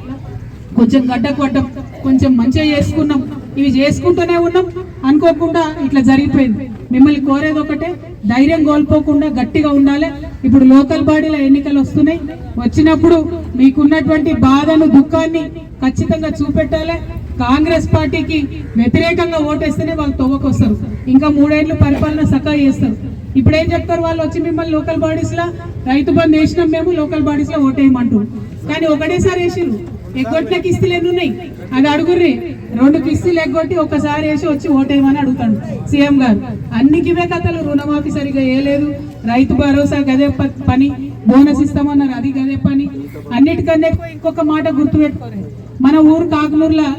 కొంచెం గడ్డకొట్టం, కొంచెం మంచిగా చేసుకున్నాం. ఇవి చేసుకుంటూనే ఉన్నాం, అనుకోకుండా ఇట్లా జరిగిపోయింది. మిమ్మల్ని కోరేది ఒకటే, ధైర్యం కోల్పోకుండా గట్టిగా ఉండాలి. ఇప్పుడు లోకల్ బాడీల ఎన్నికలు వస్తున్నాయి, వచ్చినప్పుడు మీకున్నటువంటి బాధను దుఃఖాన్ని ఖచ్చితంగా చూపెట్టాలి. కాంగ్రెస్ పార్టీకి వ్యతిరేకంగా ఓటేస్తేనే వాళ్ళు తవ్వకొస్తారు, ఇంకా 3 ఏళ్ళు పరిపాలన సకా చేస్తారు. ఇప్పుడు ఏం చెప్తారు వాళ్ళు వచ్చి మిమ్మల్ని లోకల్ బాడీస్ లా రైతు బంధు వేసినాం మేము, లోకల్ బాడీస్ లో ఓటేయమంటారు. కానీ ఒకటేసారి వేసిర్రు, ఎగ్గొట్టిన కిస్తీలు ఎన్ని ఉన్నాయి అది అడుగుర్రి. 2 కిస్తీలు ఎగ్గొట్టి ఒకసారి వేసి వచ్చి ఓటేయమని అడుగుతాడు సీఎం గారు. అన్నికివే కథలు, రుణమాఫీ సరిగా వేయలేదు, రైతు భరోసా గదే పని, బోనస్ ఇస్తామన్నారు అది గదే పని. అన్నిటికన్నా ఇంకొక మాట గుర్తుపెట్టుకోలేదు, మన ఊరు కాకునూరులో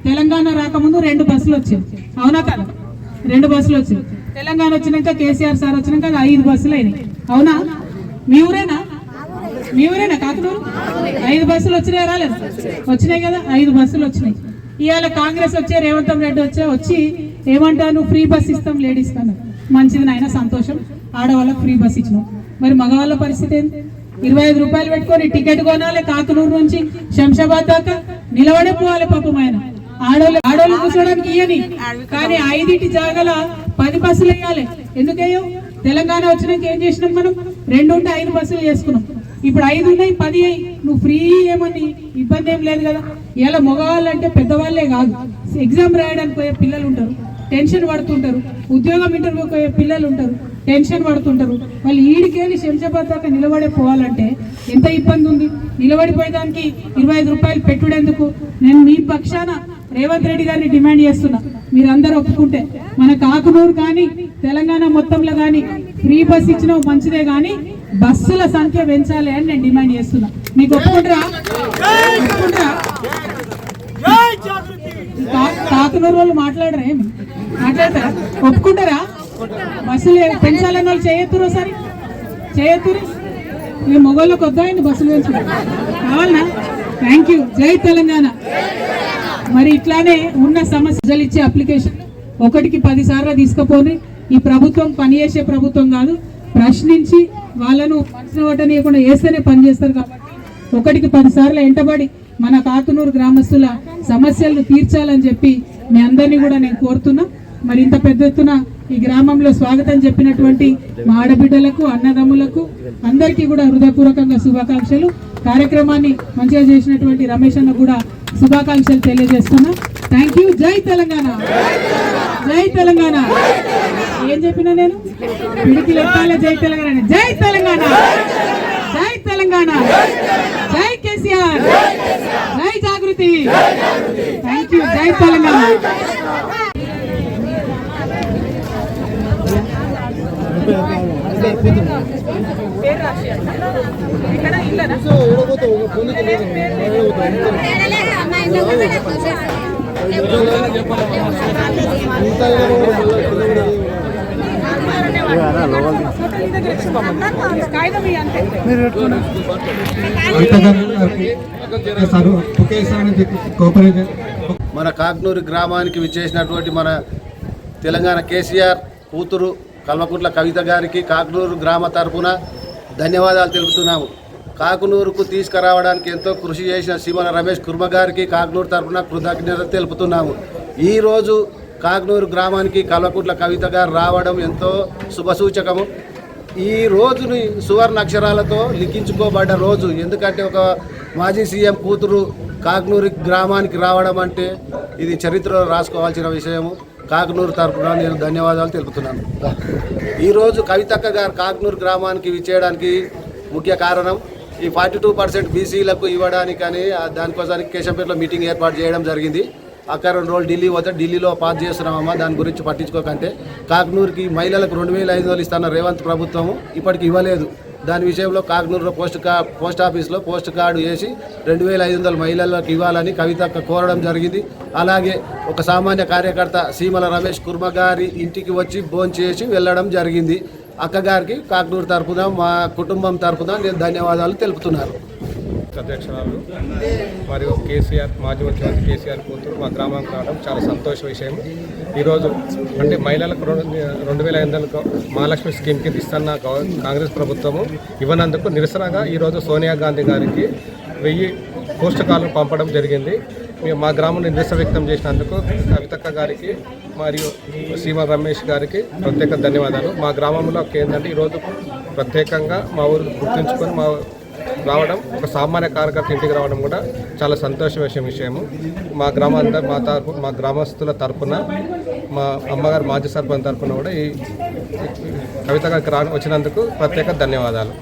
తెలంగాణ రాకముందు 2 బస్సులు వచ్చాయి, అవునా కదా? 2 బస్సులు వచ్చాయి. తెలంగాణ వచ్చినాక కేసీఆర్ సార్ వచ్చినాక 5 బస్సులు అయినాయి, అవునా? మీ ఊరేనా కాకునూరు? 5 బస్సులు వచ్చినాయి, రాలేదు? వచ్చినాయి కదా, 5 బస్సులు వచ్చినాయి. ఇవాళ కాంగ్రెస్ వచ్చే రేవంత్ రెడ్డి వచ్చి ఏమంటాను, ఫ్రీ బస్ ఇస్తాం లేడీస్ కన్నా. మంచిది నాయన, సంతోషం, ఆడవాళ్ళకి ఫ్రీ బస్ ఇచ్చినాం. మరి మగవాళ్ళ పరిస్థితి ఏంటి? 25 రూపాయలు పెట్టుకొని టికెట్ కొనాలి, కాకునూరు నుంచి శంషాబాద్ దాకా నిలబడే పోవాలి. పాపం ఆయన ఆడోళ్ళు కూర్చోడానికి ఇయ్యని, కానీ 5 జాగాల 10 బస్సులు వేయాలి. ఎందుకయ్యో? తెలంగాణ వచ్చినాక ఏం చేసినాం మనం? 2 ఉంటే 5 బస్సులు చేసుకున్నాం. ఇప్పుడు 5 ఉన్నాయి, 10 అయ్యి. నువ్వు ఫ్రీ ఏమని ఇబ్బంది ఏం లేదు కదా. ఇలా మగవాళ్ళు అంటే పెద్దవాళ్ళే కాదు, ఎగ్జామ్ రాయడానికి పోయే పిల్లలు ఉంటారు, టెన్షన్ పడుతుంటారు. ఉద్యోగం ఇంటర్వ్యూకి పోయే పిల్లలు ఉంటారు, టెన్షన్ పడుతుంటారు. వాళ్ళు ఈడికెళ్ళి శంషాబాద్ దాకా నిలబడే పోవాలంటే ఎంత ఇబ్బంది ఉంది. నిలబడిపోయేదానికి 25 రూపాయలు పెట్టుడెందుకు? నేను మీ పక్షాన రేవంత్ రెడ్డి గారిని డిమాండ్ చేస్తున్నా, మీరందరూ ఒప్పుకుంటే మన కాకునూరు కానీ తెలంగాణ మొత్తంలో కానీ ఫ్రీ బస్ ఇచ్చిన మంచిదే, కానీ బస్సుల సంఖ్య పెంచాలి అని నేను డిమాండ్ చేస్తున్నా. మీకు ఒప్పుకుంటారా? కాకునూరు వాళ్ళు మాట్లాడరా? ఏమి మాట్లాడతారా? ఒప్పుకుంటారా? బస్సులు పెంచాలని వాళ్ళు చేయొత్తురు, ఒకసారి చేయొత్తురు. ఇక మొగోళ్ళకి వద్దాయండి బస్సులు పెంచడం కావాలనా? Thank you. జై తెలంగాణ. మరి ఇట్లానే ఉన్న సమస్యలు ఇచ్చే అప్లికేషన్ 1కి 10 సార్లు తీసుకుపోని. ఈ ప్రభుత్వం పనిచేసే ప్రభుత్వం కాదు, ప్రశ్నించి వాళ్ళను మనసున ఓటనీయకుండా వేస్తేనే పనిచేస్తారు. కాబట్టి 1కి 10 సార్లు ఎంటబడి మన కాకునూరు గ్రామస్తుల సమస్యలను తీర్చాలని చెప్పి మీ అందరినీ కూడా నేను కోరుతున్నా. మరి ఇంత పెద్ద ఎత్తున ఈ గ్రామంలో స్వాగతం చెప్పినటువంటి మా ఆడబిడ్డలకు, అన్నదమ్ములకు అందరికీ కూడా హృదయపూర్వకంగా శుభాకాంక్షలు. కార్యక్రమాన్ని మంచిగా చేసినటువంటి రమేష్ అన్న కూడా శుభాకాంక్షలు తెలియజేస్తున్నా. Thank you. జై తెలంగాణ, జై తెలంగాణ. ఏం చెప్పినా నేను? పిడికి లెక్కాలే జై తెలంగాణ, జై తెలంగాణ, జై తెలంగాణ, జై కేసీఆర్, జై జాగృతి. Thank you. జై తెలంగాణ. మన కాకునూరు గ్రామానికి విచ్చేసినటువంటి మన తెలంగాణ కేసీఆర్ కూతురు కల్వకుంట్ల కవిత గారికి కాకునూరు గ్రామ తరఫున ధన్యవాదాలు తెలుపుతున్నాము. కాకునూరుకు తీసుకురావడానికి ఎంతో కృషి చేసిన సీమల రమేష్ కుర్మ గారికి కాకునూరు తరఫున కృతజ్ఞత తెలుపుతున్నాము. ఈరోజు కాకునూరు గ్రామానికి కల్వకుంట్ల కవిత గారు రావడం ఎంతో శుభసూచకము. ఈ రోజుని సువర్ణ అక్షరాలతో లిఖించుకోబడ్డ రోజు. ఎందుకంటే ఒక మాజీ సీఎం కూతురు కాకునూరు గ్రామానికి రావడం అంటే ఇది చరిత్రలో రాసుకోవాల్సిన విషయము. కాకునూరు తరఫున నేను ధన్యవాదాలు తెలుపుతున్నాను. ఈరోజు కవితక్క గారు కాకునూరు గ్రామానికి విచ్చేయడానికి ముఖ్య కారణం ఈ 42% బీసీలకు ఇవ్వడానికని దానికోసానికి కేశంపేటలో మీటింగ్ ఏర్పాటు చేయడం జరిగింది. అక్కడ 2 రోజులు ఢిల్లీ పోతే ఢిల్లీలో పాస్ చేస్తున్నామమ్మా, దాని గురించి పట్టించుకోకంటే కాకునూరుకి మహిళలకు 2500 ఇస్తున్న రేవంత్ ప్రభుత్వము ఇప్పటికి ఇవ్వలేదు. దాని విషయంలో కాకునూరులో పోస్ట్ ఆఫీస్లో పోస్ట్ కార్డు వేసి 2500 మహిళలకు ఇవ్వాలని కవితక్క కోరడం జరిగింది. అలాగే ఒక సామాన్య కార్యకర్త సీమల రమేష్ కుర్మ గారి ఇంటికి వచ్చి భోంచేసి వెళ్ళడం జరిగింది. అక్కగారికి కాకునూరు తరఫున మా కుటుంబం తరఫున నేను ధన్యవాదాలు తెలుపుతున్నాను. అధ్యక్షురాలు మరియు కేసీఆర్ మాజీ ముఖ్యమంత్రి కేసీఆర్ కూతురు మా గ్రామానికి రావడం చాలా సంతోష విషయం. ఈరోజు అంటే మహిళలకు 2500 మహాలక్ష్మి స్కీమ్ కింద ఇస్తున్న కాంగ్రెస్ ప్రభుత్వము ఇవ్వనందుకు నిరసనగా ఈరోజు సోనియా గాంధీ గారికి 1000 పోస్ట్ కార్డులు పంపడం జరిగింది. మా గ్రామంలో నిరసన వ్యక్తం చేసినందుకు కవితక్క గారికి మరియు సీమ రమేష్ గారికి ప్రత్యేక ధన్యవాదాలు. మా గ్రామంలో ఏంటంటే ఈరోజు ప్రత్యేకంగా మా ఊరు గుర్తుంచుకొని రావడం, ఒక సామాన్య కార్యకర్త ఇంటికి రావడం కూడా చాలా సంతోషమైన విషయము. మా మా గ్రామస్తుల తరఫున మా అమ్మగారు మాజీ సర్పంచ్ తరఫున కూడా ఈ కవిత గారికి వచ్చినందుకు ప్రత్యేక ధన్యవాదాలు.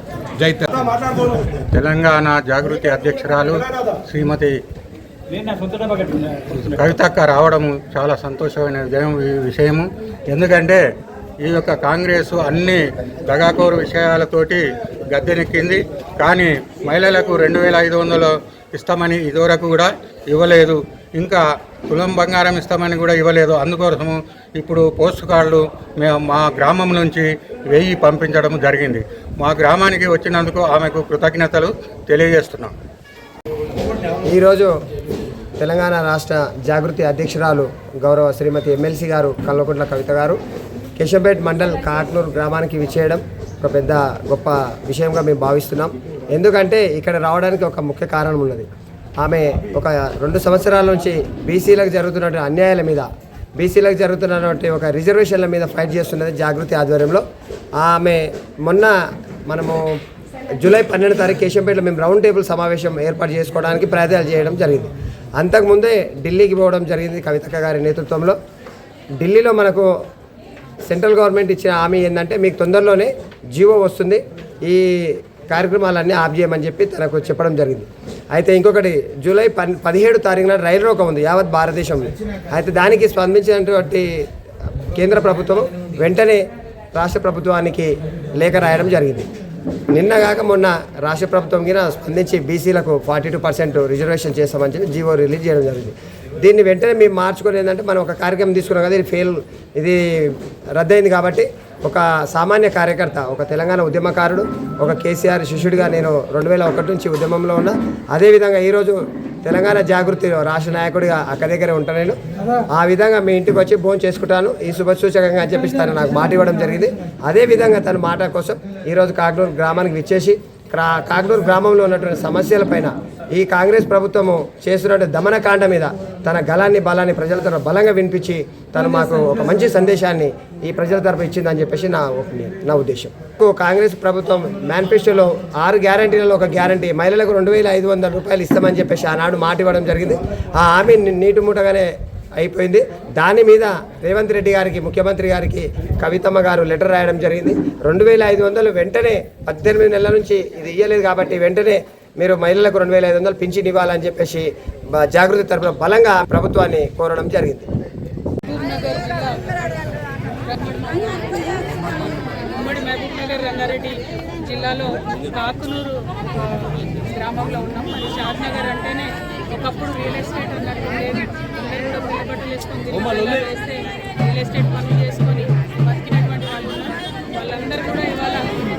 జై తెలంగాణ జాగృతి అధ్యక్షురాలు శ్రీమతి కవితక్క రావడం చాలా సంతోషమైన విషయము. ఎందుకంటే ఈ యొక్క కాంగ్రెస్ అన్ని దగాకోరు విషయాలతోటి గద్దెనెక్కింది. కానీ మహిళలకు 2500 ఇస్తామని ఇదివరకు కూడా ఇవ్వలేదు, ఇంకా కులం బంగారం ఇస్తామని కూడా ఇవ్వలేదు. అందుకోసము ఇప్పుడు పోస్ట్ కార్డులు మా గ్రామం నుంచి 1000 పంపించడం జరిగింది. మా గ్రామానికి వచ్చినందుకు ఆమెకు కృతజ్ఞతలు తెలియజేస్తున్నాం. ఈరోజు తెలంగాణ రాష్ట్ర జాగృతి అధ్యక్షురాలు గౌరవ శ్రీమతి ఎమ్మెల్సీ గారు కల్వకుంట్ల కవిత గారు కేశంపేట్ మండల్ కాక్నూరు గ్రామానికి విచ్చేయడం ఒక పెద్ద గొప్ప విషయంగా మేము భావిస్తున్నాం. ఎందుకంటే ఇక్కడ రావడానికి ఒక ముఖ్య కారణం ఉన్నది. ఆమె ఒక 2 సంవత్సరాల నుంచి బీసీలకు జరుగుతున్నటువంటి అన్యాయాల మీద, బీసీలకు జరుగుతున్నటువంటి ఒక రిజర్వేషన్ల మీద ఫైట్ చేస్తున్నది జాగృతి ఆధ్వర్యంలో. ఆమె మొన్న మనము జూలై 12వ తారీఖు కేశంపేటలో మేము రౌండ్ టేబుల్ సమావేశం ఏర్పాటు చేసుకోవడానికి ప్రయత్నాలు చేయడం జరిగింది. అంతకుముందే ఢిల్లీకి పోవడం జరిగింది కవితక్క గారి నేతృత్వంలో. ఢిల్లీలో మనకు సెంట్రల్ గవర్నమెంట్ ఇచ్చిన హామీ ఏంటంటే మీకు తొందరలోనే జీవో వస్తుంది, ఈ కార్యక్రమాలన్నీ ఆఫ్ చేయమని చెప్పి తనకు చెప్పడం జరిగింది. అయితే ఇంకొకటి జూలై 17వ తారీఖున రైలు రోకో ఉంది యావత్ భారతదేశంలో. అయితే దానికి స్పందించినటువంటి కేంద్ర ప్రభుత్వం వెంటనే రాష్ట్ర ప్రభుత్వానికి లేఖ రాయడం జరిగింది. నిన్నగాక మొన్న రాష్ట్ర ప్రభుత్వం కింద స్పందించి బీసీలకు 42% రిజర్వేషన్ చేస్తామని చెప్పి జీవో రిలీజ్ చేయడం జరిగింది. దీన్ని వెంటనే మేము మార్చుకొని ఏంటంటే మనం ఒక కార్యక్రమం తీసుకున్నాం కదా, ఇది రద్దయింది కాబట్టి ఒక సామాన్య కార్యకర్త, ఒక తెలంగాణ ఉద్యమకారుడు, ఒక కేసీఆర్ శిష్యుడిగా నేను 2001 నుంచి ఉద్యమంలో ఉన్నా. అదేవిధంగా ఈరోజు తెలంగాణ జాగృతి రాష్ట్ర నాయకుడిగా అక్క దగ్గరే ఉంటాను. నేను ఆ విధంగా మీ ఇంటికి వచ్చి భోజనం చేసుకుంటాను ఈ శుభసూచకంగా అని చెప్పి తను నాకు మాట ఇవ్వడం జరిగింది. అదేవిధంగా తన మాట కోసం ఈరోజు కాక్నూరు గ్రామానికి విచ్చేసి కాక్నూరు గ్రామంలో ఉన్నటువంటి సమస్యలపైన ఈ కాంగ్రెస్ ప్రభుత్వము చేస్తున్న దమనకాండ మీద తన గలాన్ని బలాన్ని ప్రజల తరఫు బలంగా వినిపించి తను మాకు ఒక మంచి సందేశాన్ని ఈ ప్రజల తరఫు ఇచ్చిందని చెప్పేసి నా ఉద్దేశం. కాంగ్రెస్ ప్రభుత్వం మేనిఫెస్టోలో 6 గ్యారంటీలలో ఒక గ్యారంటీ మహిళలకు 2500 రూపాయలు ఇస్తామని చెప్పేసి ఆనాడు మాట ఇవ్వడం జరిగింది. ఆ హామీ నీటిమూటగానే అయిపోయింది. దాని మీద రేవంత్ రెడ్డి గారికి, ముఖ్యమంత్రి గారికి కవితమ్మ గారు లెటర్ రాయడం జరిగింది. 2500 వెంటనే 18 నెలల నుంచి ఇది ఇయ్యలేదు కాబట్టి వెంటనే మీరు మహిళలకు 2500 పింఛన్ ఇవ్వాలని చెప్పేసి జాగృతి తరపున బలంగా ప్రభుత్వాన్ని కోరడం జరిగింది. ఉమ్మడి మహబూబ్ నగర్ రంగారెడ్డి జిల్లాలో కాకునూరు గ్రామంలో ఉన్నాం. మరి షాద్ నగర్ అంటేనే ఒకప్పుడు రియల్ ఎస్టేట్ అన్నట్టు ఉండేది. అందరూ కూడా పిల్లబట్టలు వేసుకొని వేస్తే రియల్ ఎస్టేట్ పనులు చేసుకొని బతికినటువంటి వాళ్ళు ఉన్నారు. వాళ్ళందరూ కూడా ఇవాళ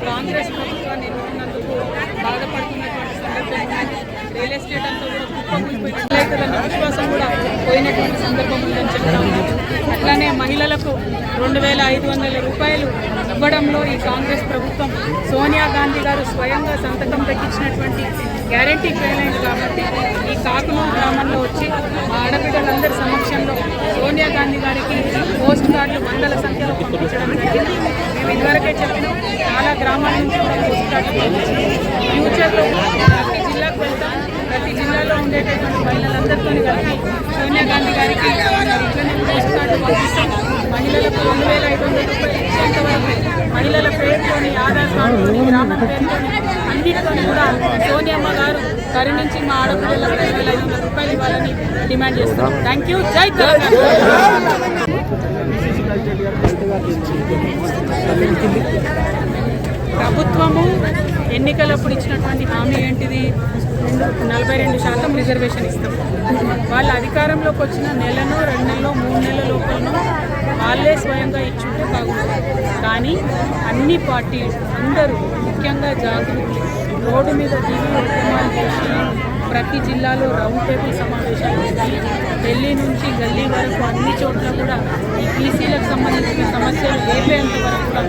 కాంగ్రెస్ ప్రభుత్వాన్ని ఎన్నుకున్నందుకు బాధపడుతున్నటువంటి సందర్భం. రియల్ ఎస్టేట్ అంతా కూడా కుప్పకూలిపోయిన విశ్వాసం కూడా పోయినటువంటి సందర్భం ఉందని చెప్తా ఉన్నాం. అట్లానే మహిళలకు 2500 రూపాయలు ఇవ్వడంలో ఈ కాంగ్రెస్ ప్రభుత్వం సోనియా గాంధీ గారు స్వయంగా సంతకం పెట్టించినటువంటి గ్యారంటీ ఫెయిల్ అయింది కాబట్టి ఈ కాకునూరు గ్రామంలో వచ్చి మా ఆడబిడ్డలందరి సమక్షంలో సోనియా గాంధీ గారికి పోస్ట్ కార్డులు 100ల సంఖ్యలో పంపించడం జరిగింది. మేము ఇదివరకే చెప్పినాం, చాలా గ్రామాల నుంచి కూడా పోస్ట్ కార్డులు పంపించినాం. ఫ్యూచర్లో ప్రతి జిల్లాకు వెళ్తాం, ప్రతి జిల్లాలో ఉండేటటువంటి మహిళలందరితో కలిపి సోనియా గాంధీ గారికి ఇట్లనే పోస్ట్ కార్డులు పంపిస్తాం. మహిళలకు 2500 రూపాయలు ఇచ్చేంత వరకు మహిళల పేరుతోని, ఆధార్ కార్డుతోని, గ్రామం పేరుతోని అన్నిటితో కూడా సోనియమ్మ గారు కరుణించి మా ఆడపిల్లలకు 2500 రూపాయలు ఇవ్వాలని డిమాండ్ చేస్తున్నాం. Thank you. జై తెలంగాణ. ప్రభుత్వము ఎన్నికలప్పుడు ఇచ్చినటువంటి హామీ ఏంటిది? 42% రిజర్వేషన్ ఇస్తాం. వాళ్ళ అధికారంలోకి వచ్చిన నెలను, 2 నెలలో, 3 నెలల లోపలను వాళ్ళే స్వయంగా ఇచ్చుంటే బాగుంటుంది. కానీ అన్ని పార్టీలు అందరూ, ముఖ్యంగా జాగృతి, రోడ్డు మీద దిగి ఉద్యమాలు చేసి ప్రతి జిల్లాలో రౌండ్ టేబుల్ సమావేశాలు చేసి ఢిల్లీ నుంచి గల్లీ వరకు అన్ని చోట్ల కూడా ఈ బీసీలకు సంబంధించిన సమస్యలు లేపేంత వరకు కూడా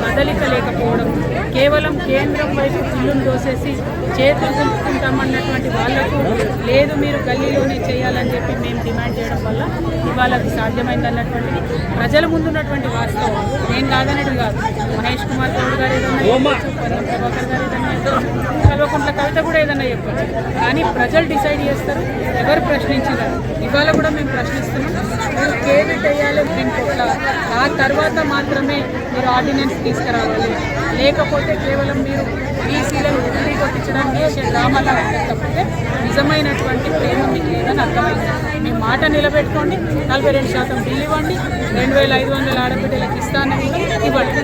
కదలిక లేకపోవడం, కేవలం కేంద్రం వైపు చిల్లును దోసేసి చేతులు దులుపుకుంటామన్నటువంటి వాళ్లకు లేదు మీరు గల్లీలోనే చేయాలని చెప్పి మేము డిమాండ్ చేయడం వల్ల ఇవాళ అది సాధ్యమైందన్నటువంటిది ప్రజల ముందున్నటువంటి వాస్తవం. నేను కాదనేది కాదు. మహేష్ కుమార్ గౌడ్ గారు ఏదన్నా చెప్పచ్చు, పర్యం ప్రభాకర్ గారు ఏదన్నా చెప్పచ్చు, కల్వకుంట్ల కవిత కూడా ఏదన్నా చెప్పచ్చు. కానీ ప్రజలు డిసైడ్ చేస్తారు, ఎవరు ప్రశ్నించారు. ఇవాళ కూడా మేము ప్రశ్నిస్తున్నాం. మీరు కేబిట్ వేయాలి దీనిపట్ల, ఆ తర్వాత మాత్రమే మీరు ఆర్డినెన్స్ తీసుకురావాలి. లేకపోతే కేవలం మీరు బీసీలను ఉద్యోగి కొట్టించడానికి చేసే డ్రామాలా తప్పితే నిజమైనటువంటి ప్రేమ మీకు లేదని అర్థమైంది. మీ మాట నిలబెట్టుకోండి. 42% బిల్లు ఇవ్వండి. 2500 ఆడబిడ్డలకు ఇస్తానని ఇవ్వండి.